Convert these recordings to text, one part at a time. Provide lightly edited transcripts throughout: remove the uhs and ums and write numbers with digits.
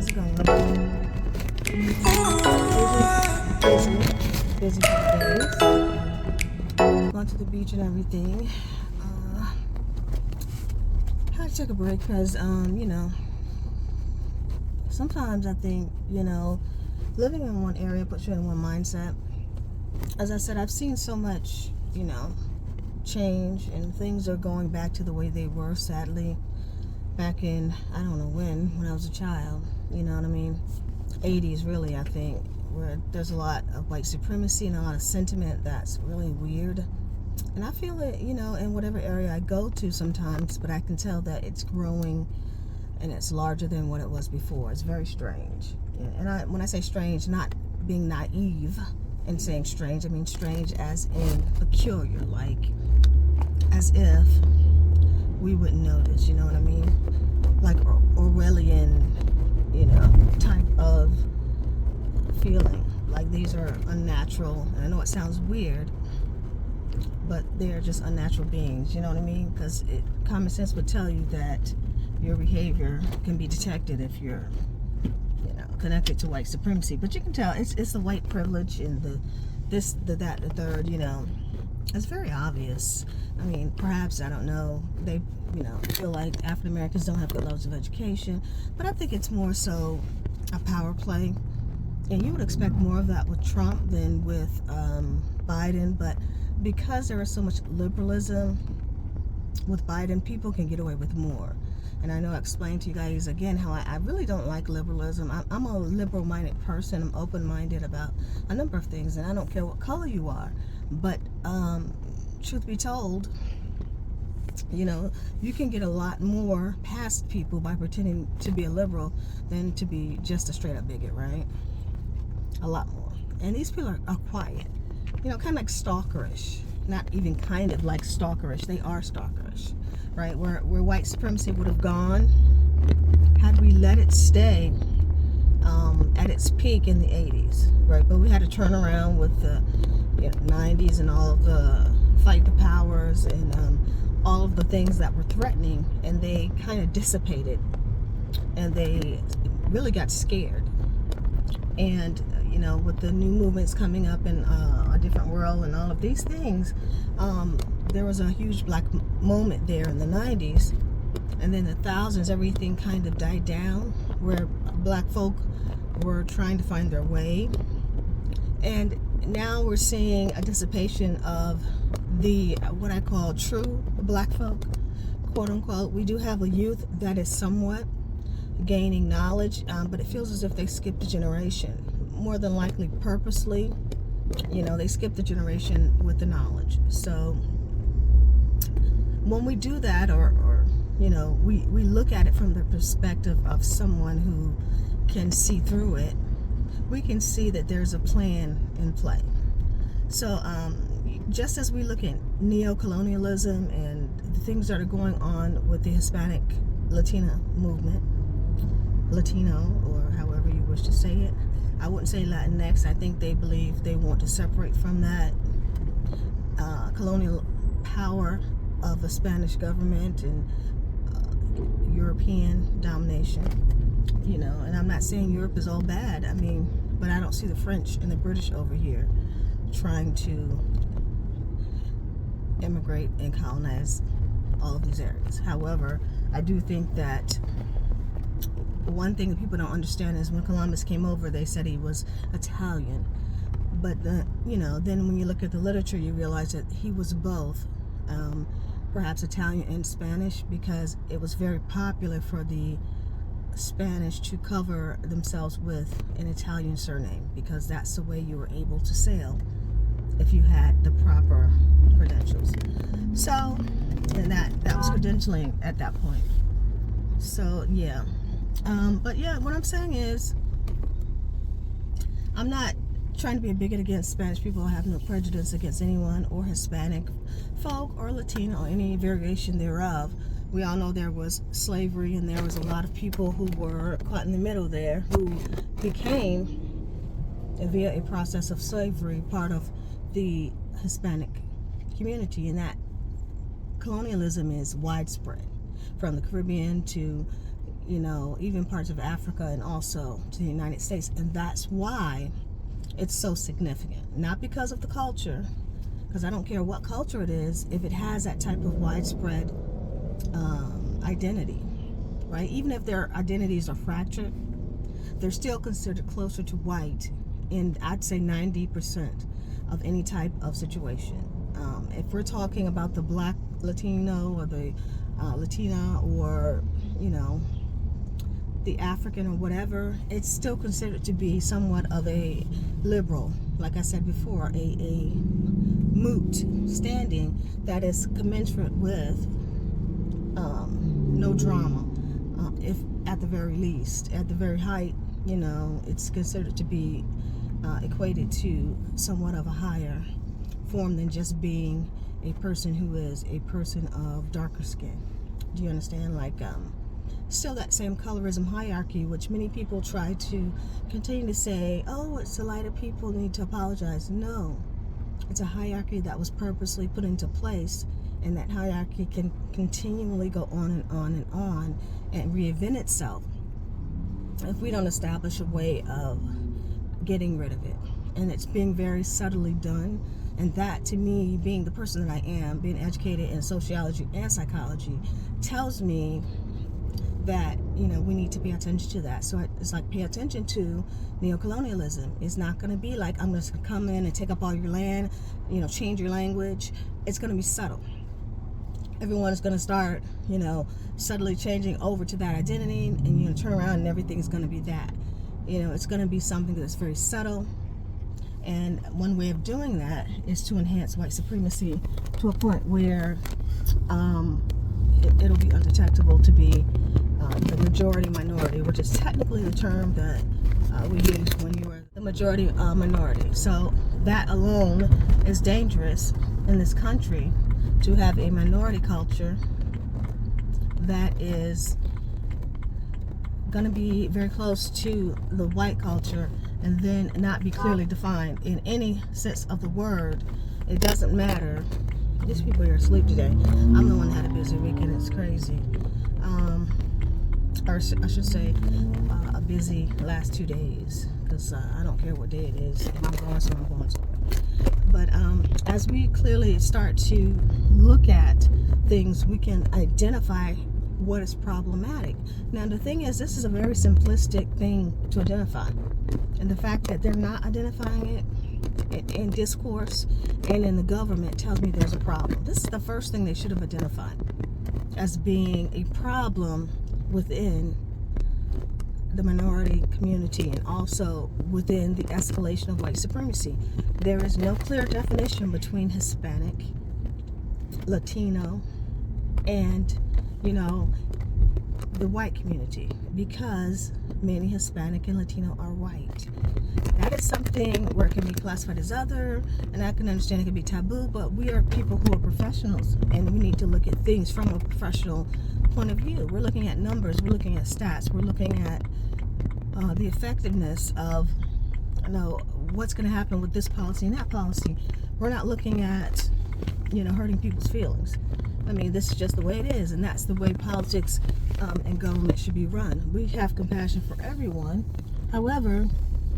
it going? Busy days. Gone to the beach and everything. Had to take a break because, sometimes I think, living in one area puts you in one mindset. As I said, I've seen so much, change, and things are going back to the way they were, sadly, back in, I don't know when I was a child, you know what I mean? 80s, really, I think, where there's a lot of white supremacy and a lot of sentiment that's really weird. And I feel it, in whatever area I go to sometimes, but I can tell that it's growing and it's larger than what it was before. It's very strange. And when I say strange, not being naive and saying strange, I mean strange as in peculiar, like as if we wouldn't notice, you know what I mean? Like Orwellian, type of feeling. Like these are unnatural, and I know it sounds weird, but they're just unnatural beings, you know what I mean? Because common sense would tell you that your behavior can be detected if you're, connected to white supremacy. But you can tell it's the white privilege and the this, the that, the third, It's very obvious. I mean, perhaps, I don't know, they, feel like African Americans don't have good levels of education, but I think it's more so a power play. And you would expect more of that with Trump than with Biden, but because there is so much liberalism with Biden, people can get away with more. And I know I explained to you guys again how I really don't like liberalism. I'm a liberal-minded person. I'm open-minded about a number of things, and I don't care what color you are. But truth be told, you can get a lot more past people by pretending to be a liberal than to be just a straight-up bigot, right? A lot more. And these people are quiet. Kind of like stalkerish. Not even kind of like stalkerish. They are stalkerish, right? Where white supremacy would have gone had we let it stay at its peak in the 80s, right? But we had to turn around with the 90s and all of the fight the powers and all of the things that were threatening, and they kind of dissipated, and they really got scared. And with the new movements coming up in a different world and all of these things, there was a huge black moment there in the 90s, and then the thousands, everything kind of died down, where black folk were trying to find their way. And now we're seeing a dissipation of the what I call true black folk, quote unquote. We do have a youth that is somewhat gaining knowledge, but it feels as if they skipped a generation, more than likely purposely. They skipped the generation with the knowledge. So when we do that, or we look at it from the perspective of someone who can see through it, we can see that there's a plan in play. So just as we look at neo-colonialism and the things that are going on with the Hispanic Latina movement, Latino, or however you wish to say it, I wouldn't say Latinx. I think they believe they want to separate from that colonial power of the Spanish government and European domination. And I'm not saying Europe is all bad. I mean, but I don't see the French and the British over here trying to immigrate and colonize all of these areas. However, I do think that one thing that people don't understand is when Columbus came over, they said he was Italian. But then when you look at the literature, you realize that he was both, perhaps Italian and Spanish, because it was very popular for the Spanish to cover themselves with an Italian surname, because that's the way you were able to sail if you had the proper credentials. So, and that was credentialing at that point. So yeah. But yeah, what I'm saying is, I'm not trying to be a bigot against Spanish people. I have no prejudice against anyone, or Hispanic folk, or Latino, or any variation thereof. We all know there was slavery, and there was a lot of people who were caught in the middle there, who became, via a process of slavery, part of the Hispanic community. And that colonialism is widespread, from the Caribbean to even parts of Africa and also to the United States. And that's why it's so significant. Not because of the culture, because I don't care what culture it is, if it has that type of widespread identity, right? Even if their identities are fractured, they're still considered closer to white in, I'd say, 90% of any type of situation. If we're talking about the Black Latino or the Latina or, the African or whatever, it's still considered to be somewhat of a liberal, like I said before, a moot standing that is commensurate with no drama, if at the very least. At the very height, it's considered to be equated to somewhat of a higher form than just being a person who is a person of darker skin. Do you understand? Like, still that same colorism hierarchy, which many people try to continue to say, oh, it's the lighter people need to apologize. No, it's a hierarchy that was purposely put into place, and that hierarchy can continually go on and on and on and reinvent itself if we don't establish a way of getting rid of it. And it's being very subtly done. And that, to me, being the person that I am, being educated in sociology and psychology, tells me that, we need to pay attention to that. So it's like, pay attention to neocolonialism. It's not going to be like, I'm just going to come in and take up all your land, change your language. It's going to be subtle. Everyone is going to start, subtly changing over to that identity, and turn around and everything's going to be that. It's going to be something that's very subtle. And one way of doing that is to enhance white supremacy to a point where it'll be undetectable to be the majority minority, which is technically the term that we use when you are the majority minority. So that alone is dangerous in this country, to have a minority culture that is going to be very close to the white culture and then not be clearly defined in any sense of the word. It doesn't matter. These people are asleep today. I'm the one that had a busy weekend. It's crazy. Or I should say a busy last 2 days, because I don't care what day it is. If I'm going somewhere, I'm going somewhere. But as we clearly start to look at things, we can identify what is problematic. Now, the thing is, this is a very simplistic thing to identify. And the fact that they're not identifying it in discourse and in the government tells me there's a problem. This is the first thing they should have identified as being a problem within the minority community and also within the escalation of white supremacy. There is no clear definition between Hispanic, Latino, and the white community, because many Hispanic and Latino are white. That is something where it can be classified as other, and I can understand it can be taboo, but we are people who are professionals, and we need to look at things from a professional point of view. We're looking at numbers, we're looking at stats, we're looking at the effectiveness of what's going to happen with this policy and that policy. We're not looking at hurting people's feelings. I mean, this is just the way it is, and that's the way politics and government should be run. We have compassion for everyone. However,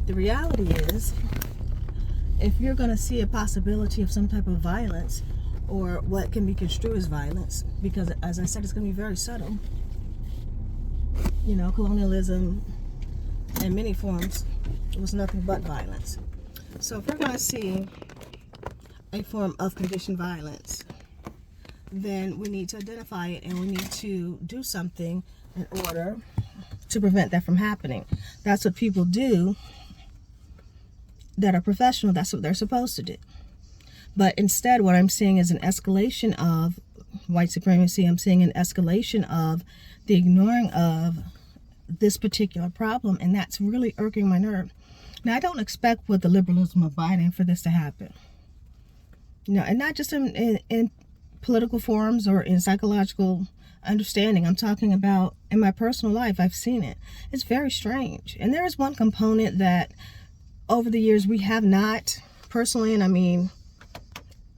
the reality is, if you're going to see a possibility of some type of violence, or what can be construed as violence, because as I said, it's going to be very subtle. Colonialism in many forms was nothing but violence. So if we're going to see a form of conditioned violence, then we need to identify it, and we need to do something in order to prevent that from happening. That's what people do that are professional. That's what they're supposed to do. But instead, what I'm seeing is an escalation of white supremacy. I'm seeing an escalation of the ignoring of this particular problem, and that's really irking my nerve. Now, I don't expect with the liberalism of Biden for this to happen. And not just in political forums or in psychological understanding. I'm talking about in my personal life. I've seen it. It's very strange. And there is one component that over the years we have not personally, and I mean,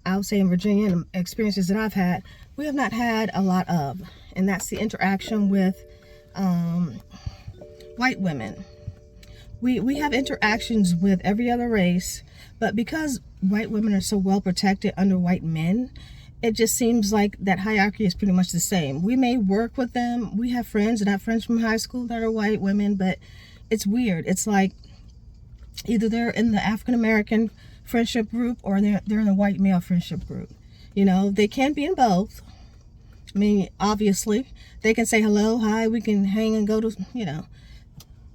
I would say in Virginia and experiences that I've had, we have not had a lot of, and that's the interaction with white women. We have interactions with every other race, but because white women are so well protected under white men, it just seems like that hierarchy is pretty much the same. We may work with them. We have friends, and I have friends from high school that are white women, but it's weird. It's like either they're in the African American friendship group or they're in the white male friendship group. You know, they can be in both. I mean, obviously, they can say hello, hi, we can hang and go to, you know,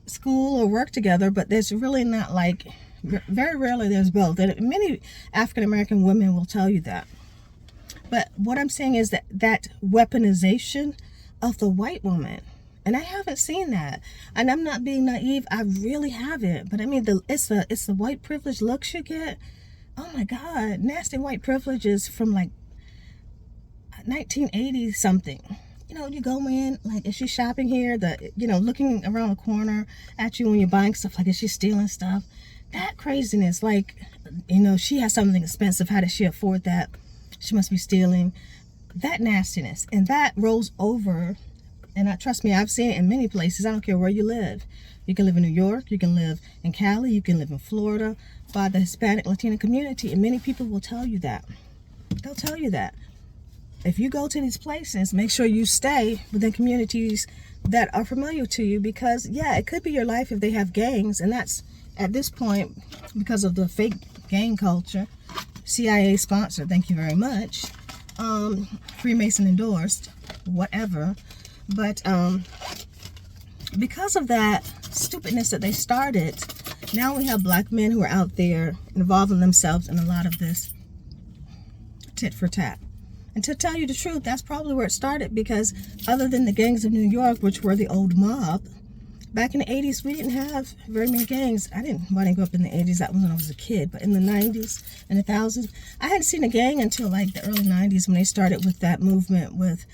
school or work together, but there's really not like, very rarely there's both. And many African American women will tell you that. But what I'm saying is that weaponization of the white woman, and I haven't seen that. And I'm not being naive, I really haven't. But I mean, it's the white privilege looks you get. Oh my God, nasty white privileges from like 1980 something. You know, you go in, like, is she shopping here? Looking around the corner at you when you're buying stuff, like, is she stealing stuff? That craziness, like, you know, she has something expensive. How does she afford that? She must be stealing. That nastiness. And that rolls over. And trust me, I've seen it in many places. I don't care where you live. You can live in New York. You can live in Cali. You can live in Florida by the Hispanic Latino community. And many people will tell you that. They'll tell you that. If you go to these places, make sure you stay within communities that are familiar to you, because yeah, it could be your life if they have gangs, and that's at this point because of the fake gang culture, CIA sponsored, thank you very much, Freemason endorsed, whatever. But because of that stupidness that they started, now we have black men who are out there involving themselves in a lot of this tit for tat. And to tell you the truth, that's probably where it started, because other than the gangs of New York, which were the old mob, back in the 80s, we didn't have very many gangs. I didn't grow up in the 80s. That was when I was a kid. But in the 90s and the thousands, I hadn't seen a gang until like the early 90s when they started with that movement with,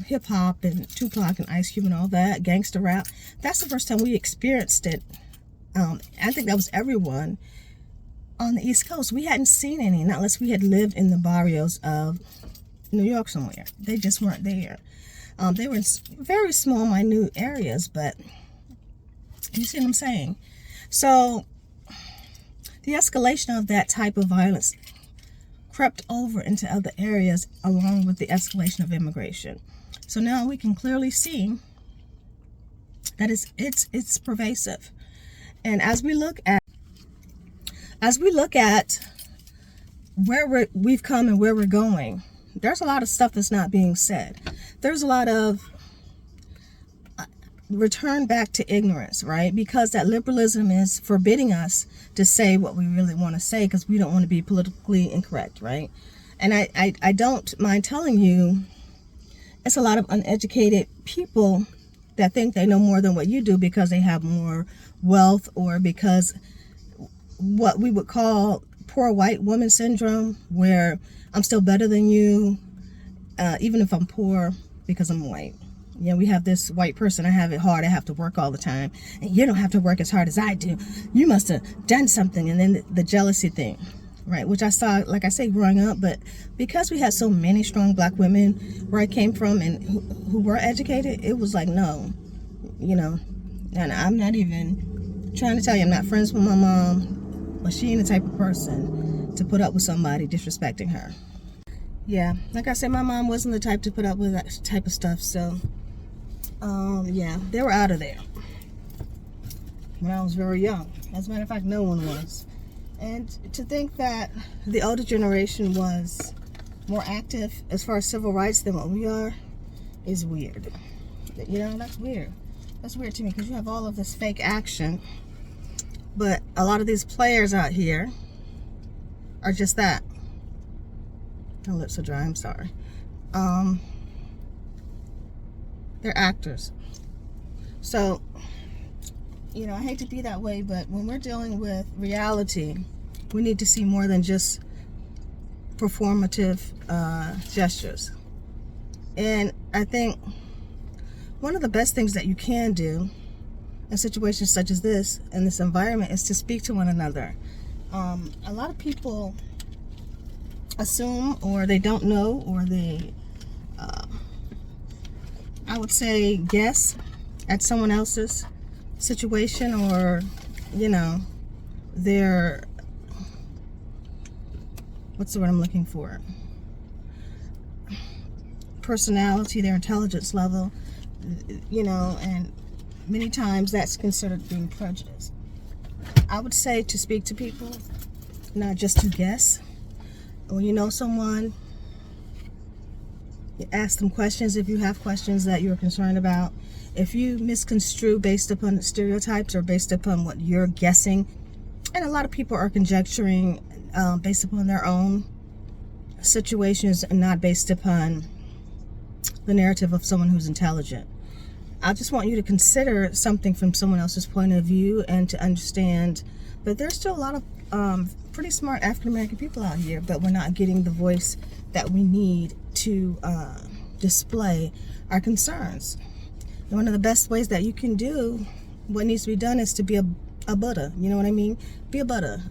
hip hop and Tupac and Ice Cube and all that, gangster rap. That's the first time we experienced it. I think that was everyone on the East Coast. We hadn't seen any, not unless we had lived in the barrios of New York somewhere. They just weren't there. They were in very small, minute areas, but you see what I'm saying? So the escalation of that type of violence crept over into other areas along with the escalation of immigration. So now we can clearly see that it's pervasive. And as we look at where we've come and where we're going, there's a lot of stuff that's not being said. There's a lot of return back to ignorance, right? Because that liberalism is forbidding us to say what we really want to say because we don't want to be politically incorrect, right? And I don't mind telling you, it's a lot of uneducated people that think they know more than what you do because they have more wealth, or because what we would call poor white woman syndrome, where I'm still better than you, even if I'm poor, because I'm white. You know, we have this white person, I have it hard, I have to work all the time, and you don't have to work as hard as I do. You must have done something. And then the jealousy thing, right? Which I saw, like I say, growing up. But because we had so many strong black women where I came from and who were educated, it was like, no, you know. And I'm not even trying to tell you, I'm not friends with my mom, but she ain't the type of person to put up with somebody disrespecting her. Yeah, like I said, my mom wasn't the type to put up with that type of stuff. So yeah, they were out of there when I was very young. As a matter of fact, no one was. And to think that the older generation was more active as far as civil rights than what we are is weird. You know, that's weird. That's weird to me, because you have all of this fake action, but a lot of these players out here are just that. My lips are dry, I'm sorry. They're actors. So, you know, I hate to be that way, but when we're dealing with reality, we need to see more than just performative gestures. And I think one of the best things that you can do in situations such as this, in this environment, is to speak to one another. A lot of people assume, or they don't know, or they I would say guess at someone else's situation, or, you know, their, what's the word I'm looking for? Personality, their intelligence level, you know, and many times that's considered being prejudiced. I would say to speak to people, not just to guess. When you know someone, you ask them questions if you have questions that you're concerned about. If you misconstrue based upon stereotypes or based upon what you're guessing, and a lot of people are conjecturing based upon their own situations and not based upon the narrative of someone who's intelligent. I just want you to consider something from someone else's point of view and to understand that there's still a lot of pretty smart African American people out here, but we're not getting the voice that we need to display our concerns. And one of the best ways that you can do what needs to be done is to be a Buddha. You know what I mean? Be a Buddha.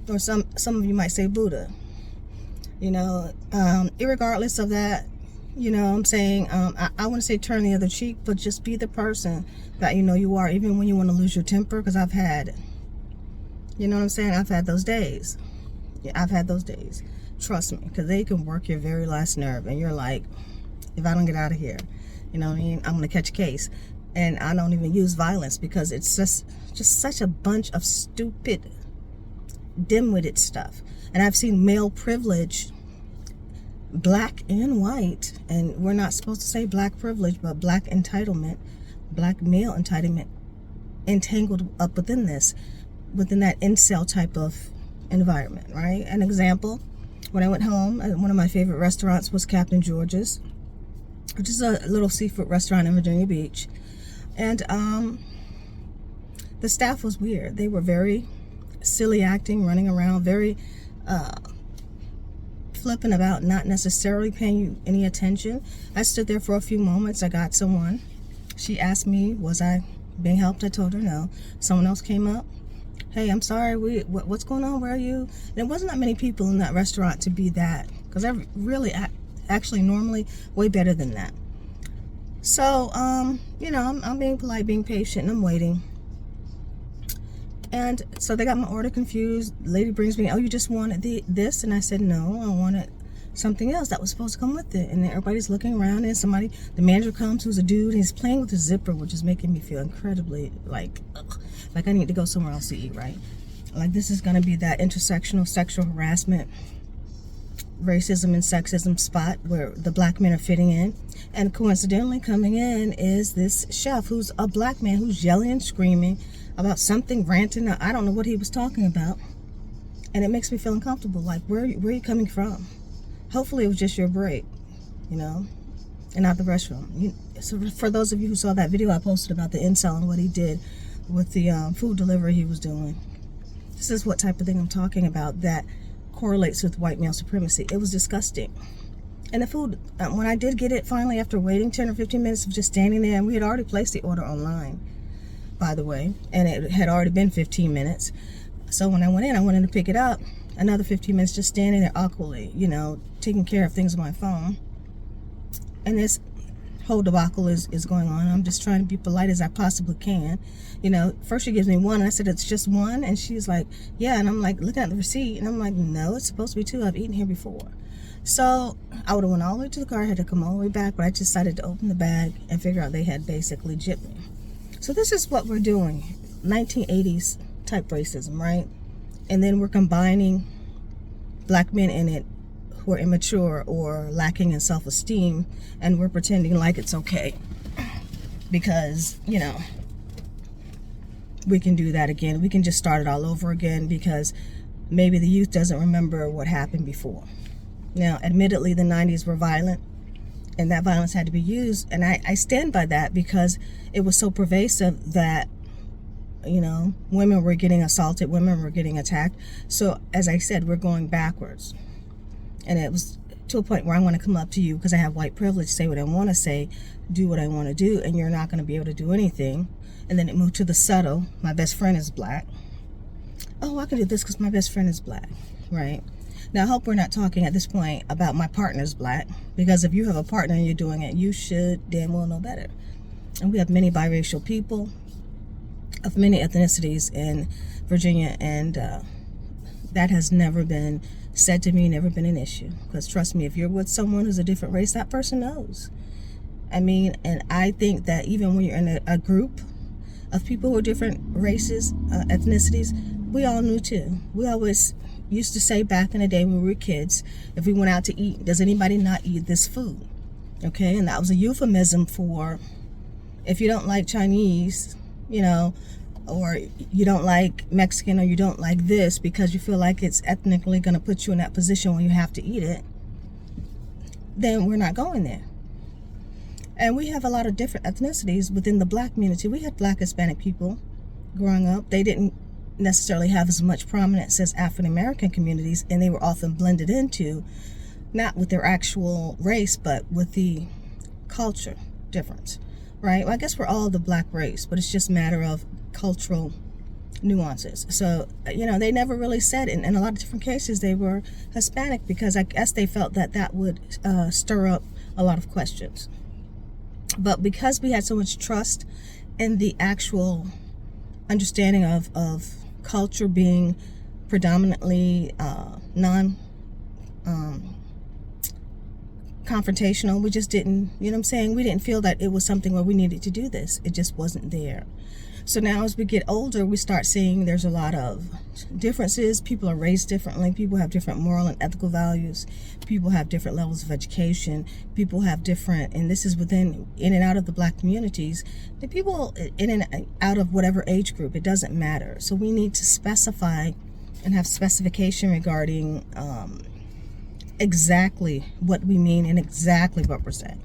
Or some of you might say Buddha. You know, irregardless of that, you know what I'm saying, I wouldn't say turn the other cheek, but just be the person that you know you are, even when you want to lose your temper, because I've had, you know what I'm saying, I've had those days. Yeah, I've had those days. Trust me, because they can work your very last nerve, and you're like, if I don't get out of here, you know what I mean, I'm going to catch a case. And I don't even use violence because it's just such a bunch of stupid, dim-witted stuff. And I've seen male privilege, black and white, and we're not supposed to say black privilege, but black entitlement, black male entitlement, entangled up within this, within that incel type of environment, right? An example, when I went home, one of my favorite restaurants was Captain George's, which is a little seafood restaurant in Virginia Beach. And the staff was weird. They were very silly acting, running around, very flipping about, not necessarily paying you any attention. I stood there for a few moments. I got someone. She asked me, was I being helped? I told her no. Someone else came up. Hey, I'm sorry, what's going on? Where are you? And there wasn't that many people in that restaurant to be that, because I really actually normally way better than that. So, you know, I'm being polite, being patient, and I'm waiting. And so they got my order confused. The lady brings me, oh, you just wanted this? And I said, no, I wanted something else that was supposed to come with it. And then everybody's looking around, and the manager comes, who's a dude, and he's playing with the zipper, which is making me feel incredibly like I need to go somewhere else to eat, right? Like this is going to be that intersectional sexual harassment, racism and sexism spot where the black men are fitting in. And coincidentally coming in is this chef who's a black man who's yelling and screaming about something, ranting. I don't know what he was talking about. And it makes me feel uncomfortable. Like, where are you coming from? Hopefully it was just your break, you know, and not the restroom. So for those of you who saw that video I posted about the incel and what he did with the food delivery he was doing, this is what type of thing I'm talking about that correlates with white male supremacy. It was disgusting. And the food, when I did get it finally after waiting 10 or 15 minutes of just standing there, and we had already placed the order online, by the way, and it had already been 15 minutes. So when I went in to pick it up, another 15 minutes just standing there awkwardly, you know, taking care of things on my phone. And this whole debacle is going on. I'm just trying to be polite as I possibly can. You know, first she gives me one, and I said, it's just one? And she's like, yeah. And I'm like, looking at the receipt, and I'm like, no, it's supposed to be two. I've eaten here before. So I would have went all the way to the car, I had to come all the way back, but I decided to open the bag and figure out they had basically gypped me. So this is what we're doing, 1980s type racism, right? And then we're combining black men in it who are immature or lacking in self-esteem, and we're pretending like it's okay because, you know, we can do that again. We can just start it all over again because maybe the youth doesn't remember what happened before. Now, admittedly, the 90s were violent, and that violence had to be used, and I stand by that because it was so pervasive that, you know, women were getting assaulted, women were getting attacked. So, as I said, we're going backwards. And it was to a point where I want to come up to you because I have white privilege, say what I want to say, do what I want to do, and you're not going to be able to do anything. And then it moved to the subtle, my best friend is black. Oh, I can do this because my best friend is black, right? Now, I hope we're not talking at this point about my partner's black, because if you have a partner and you're doing it, you should damn well know better. And we have many biracial people of many ethnicities in Virginia, and that has never been said to me, never been an issue. Because trust me, if you're with someone who's a different race, that person knows. I mean, and I think that even when you're in a group of people who are different races, ethnicities, we all knew too. We always used to say back in the day when we were kids, if we went out to eat, does anybody not eat this food? Okay, and that was a euphemism for if you don't like Chinese, you know, or you don't like Mexican, or you don't like this because you feel like it's ethnically going to put you in that position when you have to eat it, then we're not going there. And we have a lot of different ethnicities within the Black community. We had Black Hispanic people growing up. They didn't necessarily have as much prominence as African American communities, and they were often blended into, not with their actual race, but with the culture difference, right? Well, I guess we're all the Black race, but it's just a matter of cultural nuances. So, you know, they never really said, in a lot of different cases, they were Hispanic, because I guess they felt that that would stir up a lot of questions. But because we had so much trust in the actual understanding of culture being predominantly confrontational, we just didn't, you know what I'm saying? We didn't feel that it was something where we needed to do this. It just wasn't there. So now as we get older, we start seeing there's a lot of differences. People are raised differently. People have different moral and ethical values. People have different levels of education. People have different, and this is within, in and out of the Black communities, the people in and out of whatever age group, it doesn't matter. So we need to specify and have specification regarding exactly what we mean and exactly what we're saying.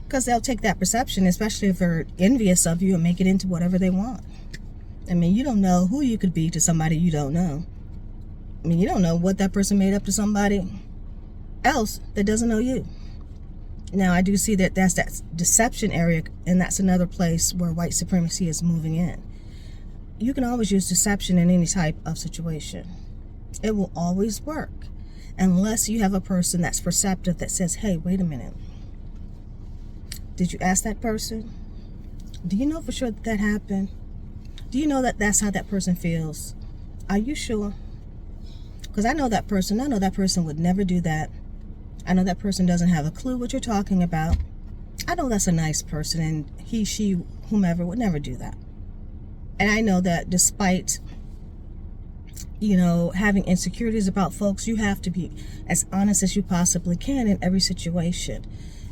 Because they'll take that perception, especially if they're envious of you, and make it into whatever they want. I mean, you don't know who you could be to somebody you don't know. I mean, you don't know what that person made up to somebody else that doesn't know you. Now, I do see that that's that deception area, and that's another place where white supremacy is moving in. You can always use deception in any type of situation. It will always work, unless you have a person that's perceptive that says, hey, wait a minute. Did you ask that person? Do you know for sure that that happened? Do you know that that's how that person feels? Are you sure? Because I know that person. I know that person would never do that. I know that person doesn't have a clue what you're talking about. I know that's a nice person, and he, she, whomever would never do that. And I know that despite, you know, having insecurities about folks, you have to be as honest as you possibly can in every situation.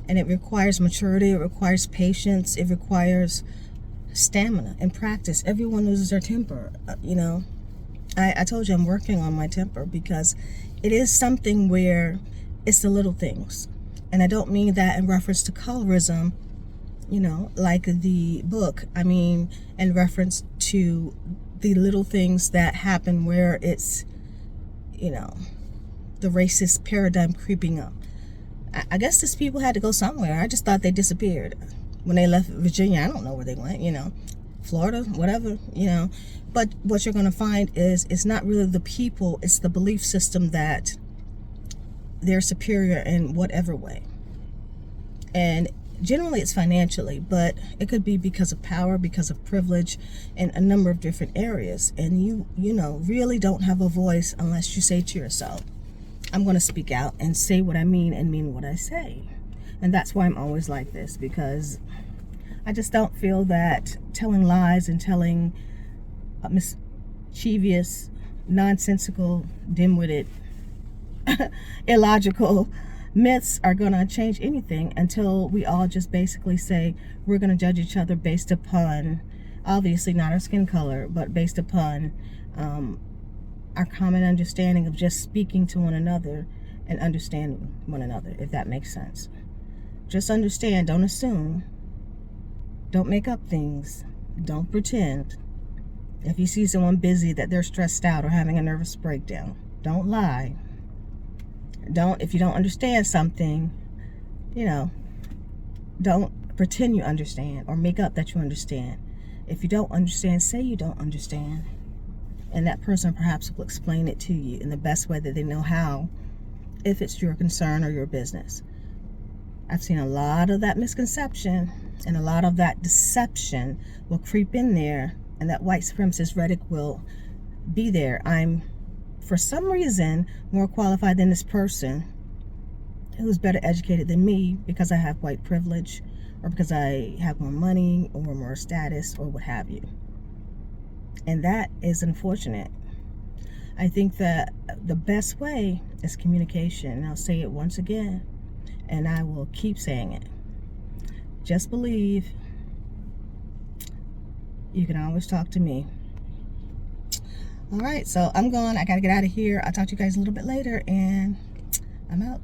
And it requires maturity, it requires patience, it requires stamina and practice. Everyone loses their temper, you know. I told you I'm working on my temper, because it is something where it's the little things. And I don't mean that in reference to colorism, you know, like the book. I mean in reference to the little things that happen where it's, you know, the racist paradigm creeping up. I guess these people had to go somewhere. I just thought they disappeared when they left Virginia. I don't know where they went, you know, Florida, whatever, you know. But what you're going to find is it's not really the people, it's the belief system that they're superior in whatever way. And generally it's financially, but it could be because of power, because of privilege, in a number of different areas. And you know, really don't have a voice unless you say to yourself, I'm going to speak out and say what I mean and mean what I say. And that's why I'm always like this, because I just don't feel that telling lies and telling mischievous, nonsensical, dim-witted, illogical myths are going to change anything until we all just basically say we're going to judge each other based upon, obviously not our skin color, but based upon our common understanding of just speaking to one another and understanding one another, if that makes sense. Just understand, don't assume, don't make up things, don't pretend. If you see someone busy, that they're stressed out or having a nervous breakdown, don't lie. If you don't understand something, you know, don't pretend you understand or make up that you understand. If you don't understand, say you don't understand. And that person perhaps will explain it to you in the best way that they know how, if it's your concern or your business. I've seen a lot of that misconception And a lot of that deception will creep in there, and that white supremacist rhetoric will be there. I'm, for some reason, more qualified than this person who's better educated than me because I have white privilege, or because I have more money or more status or what have you. And that is unfortunate. I think that the best way is communication. And I'll say it once again, and I will keep saying it. Just believe. You can always talk to me. All right, so I'm gone. I got to get out of here. I'll talk to you guys a little bit later, and I'm out.